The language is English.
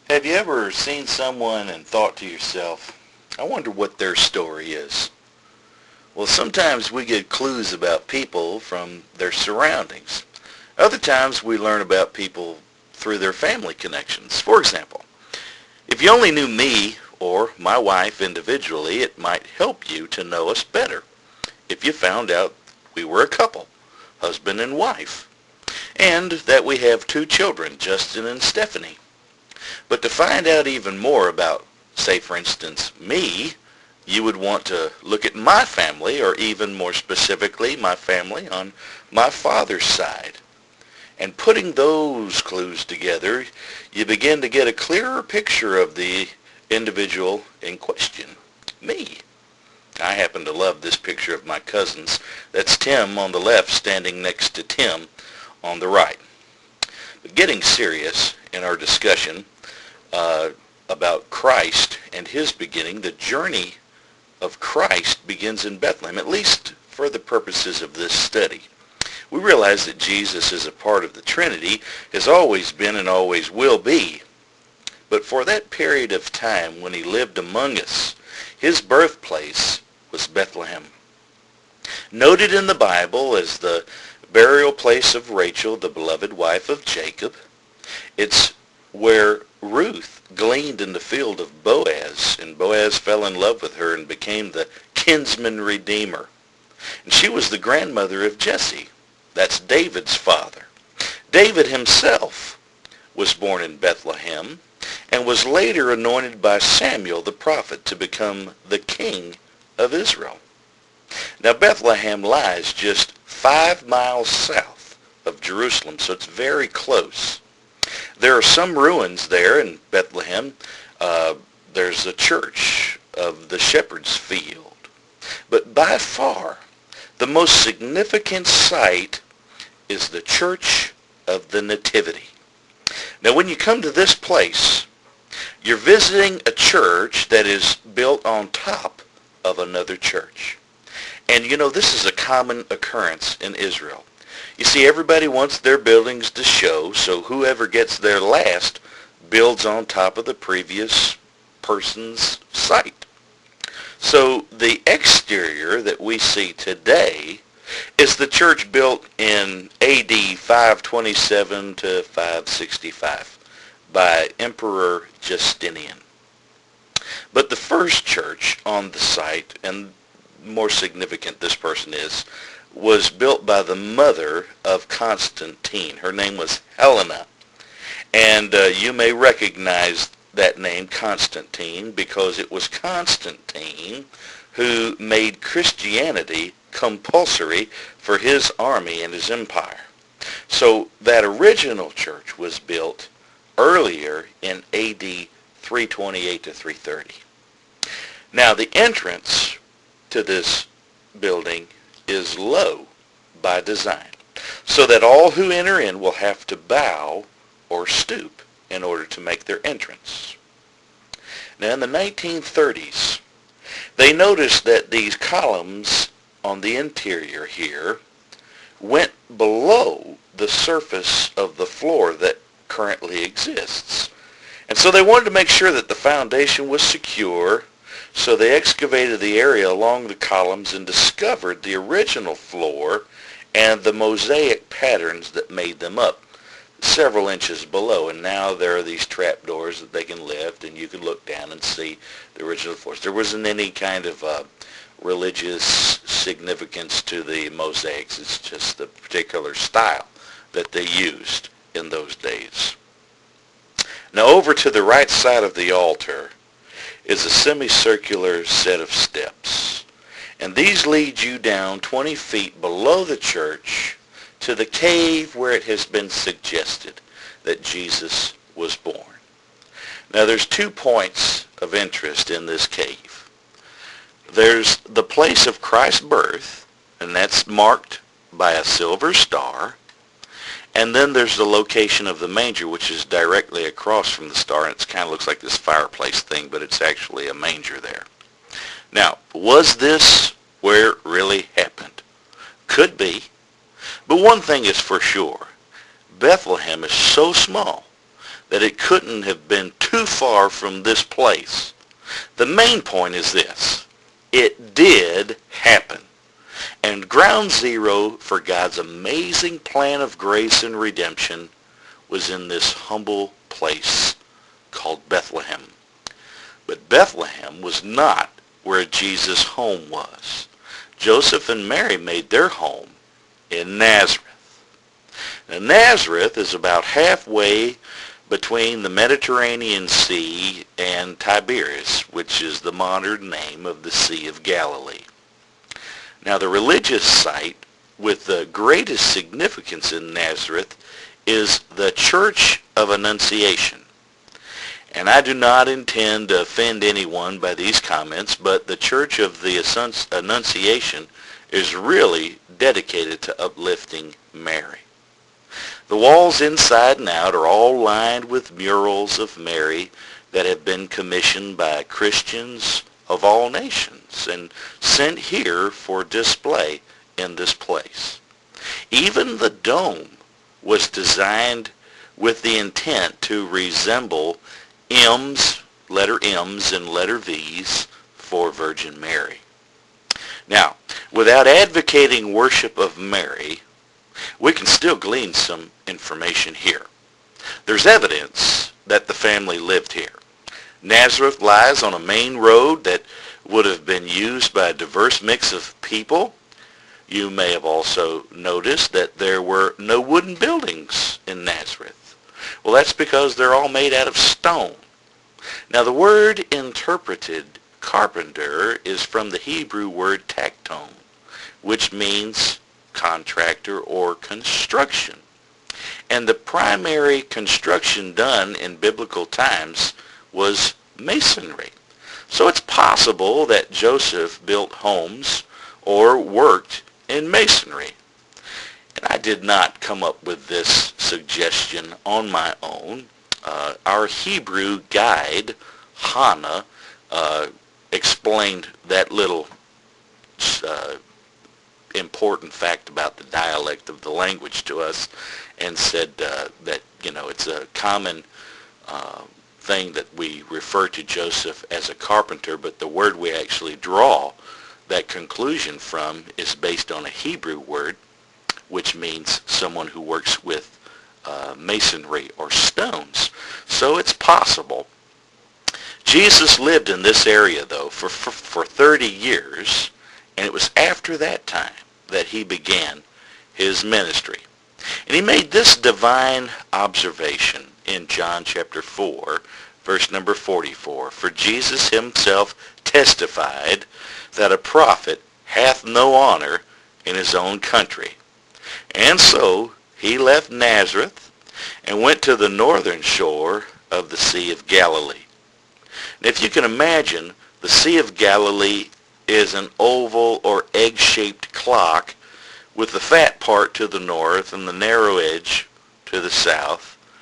Have you ever seen someone and thought to yourself, I wonder what their story is? Well, sometimes we get clues about people from their surroundings. Other times we learn about people through their family connections. For example, if you only knew me or my wife individually, it might help you to know us better. If you found out we were a couple, husband and wife, and that we have two children, Justin and Stephanie. But to find out even more about, say for instance, me, you would want to look at my family, or even more specifically, my family on my father's side. And putting those clues together, you begin to get a clearer picture of the individual in question, me. I happen to love this picture of my cousins. That's Tim on the left standing next to Tim on the right. But getting serious in our discussion about Christ and his beginning, the journey of Christ begins in Bethlehem, at least for the purposes of this study. We realize that Jesus is a part of the Trinity, has always been and always will be. But for that period of time when he lived among us, his birthplace was Bethlehem. Noted in the Bible as the burial place of Rachel, the beloved wife of Jacob, it's where Ruth gleaned in the field of Boaz, and Boaz fell in love with her and became the kinsman redeemer. And she was the grandmother of Jesse. That's David's father. David himself was born in Bethlehem and was later anointed by Samuel the prophet to become the king of Israel. Now Bethlehem lies just 5 miles south of Jerusalem, so it's very close. There are some ruins there in Bethlehem. There's a church of the Shepherd's Field. But by far, the most significant site is the Church of the Nativity. Now, when you come to this place, you're visiting a church that is built on top of another church. And you know, this is a common occurrence in Israel. You see, everybody wants their buildings to show, so whoever gets there last builds on top of the previous person's site. So the exterior that we see today is the church built in AD 527 to 565 by Emperor Justinian. But the first church on the site, and more significant this person is, was built by the mother of Constantine. Her name was Helena. And you may recognize that name, Constantine, because it was Constantine who made Christianity compulsory for his army and his empire. So that original church was built earlier in AD 328 to 330. Now the entrance to this building is low by design, so that all who enter in will have to bow or stoop in order to make their entrance. Now in the 1930s, they noticed that these columns on the interior here went below the surface of the floor that currently exists. And so they wanted to make sure that the foundation was secure, so they excavated the area along the columns and discovered the original floor and the mosaic patterns that made them up several inches below. And now there are these trap doors that they can lift, and you can look down and see the original floors. There wasn't any kind of religious significance to the mosaics. It's just the particular style that they used in those days. Now over to the right side of the altar is a semicircular set of steps. And these lead you down 20 feet below the church to the cave where it has been suggested that Jesus was born. Now there's 2 points of interest in this cave. There's the place of Christ's birth, and that's marked by a silver star. And then there's the location of the manger, which is directly across from the star, and it kind of looks like this fireplace thing, but it's actually a manger there. Now, was this where it really happened? Could be. But one thing is for sure. Bethlehem is so small that it couldn't have been too too far from this place. The main point is this. It did happen. And ground zero for God's amazing plan of grace and redemption was in this humble place called Bethlehem. But Bethlehem was not where Jesus' home was. Joseph and Mary made their home in Nazareth. Now, Nazareth is about halfway between the Mediterranean Sea and Tiberias, which is the modern name of the Sea of Galilee. Now, the religious site with the greatest significance in Nazareth is the Church of Annunciation. And I do not intend to offend anyone by these comments, but the Church of the Annunciation is really dedicated to uplifting Mary. The walls inside and out are all lined with murals of Mary that have been commissioned by Christians of all nations and sent here for display in this place. Even the dome was designed with the intent to resemble M's, letter M's and letter V's for Virgin Mary. Now, without advocating worship of Mary, we can still glean some information here. There's evidence that the family lived here. Nazareth lies on a main road that would have been used by a diverse mix of people. You may have also noticed that there were no wooden buildings in Nazareth. Well, that's because they're all made out of stone. Now, the word interpreted carpenter is from the Hebrew word tactone, which means contractor or construction. And the primary construction done in biblical times was masonry. So it's possible that Joseph built homes or worked in masonry. And I did not come up with this suggestion on my own. Our Hebrew guide, Hannah, explained that little important fact about the dialect of the language to us and said that, it's a common thing that we refer to Joseph as a carpenter, but the word we actually draw that conclusion from is based on a Hebrew word, which means someone who works with masonry or stones. So it's possible. Jesus lived in this area, though, for 30 years, and it was after that time that he began his ministry. And he made this divine observation in John chapter 4, verse number 44. For Jesus himself testified that a prophet hath no honor in his own country. And so he left Nazareth and went to the northern shore of the Sea of Galilee. And if you can imagine, the Sea of Galilee is an oval or egg-shaped clock with the fat part to the north and the narrow edge to the south.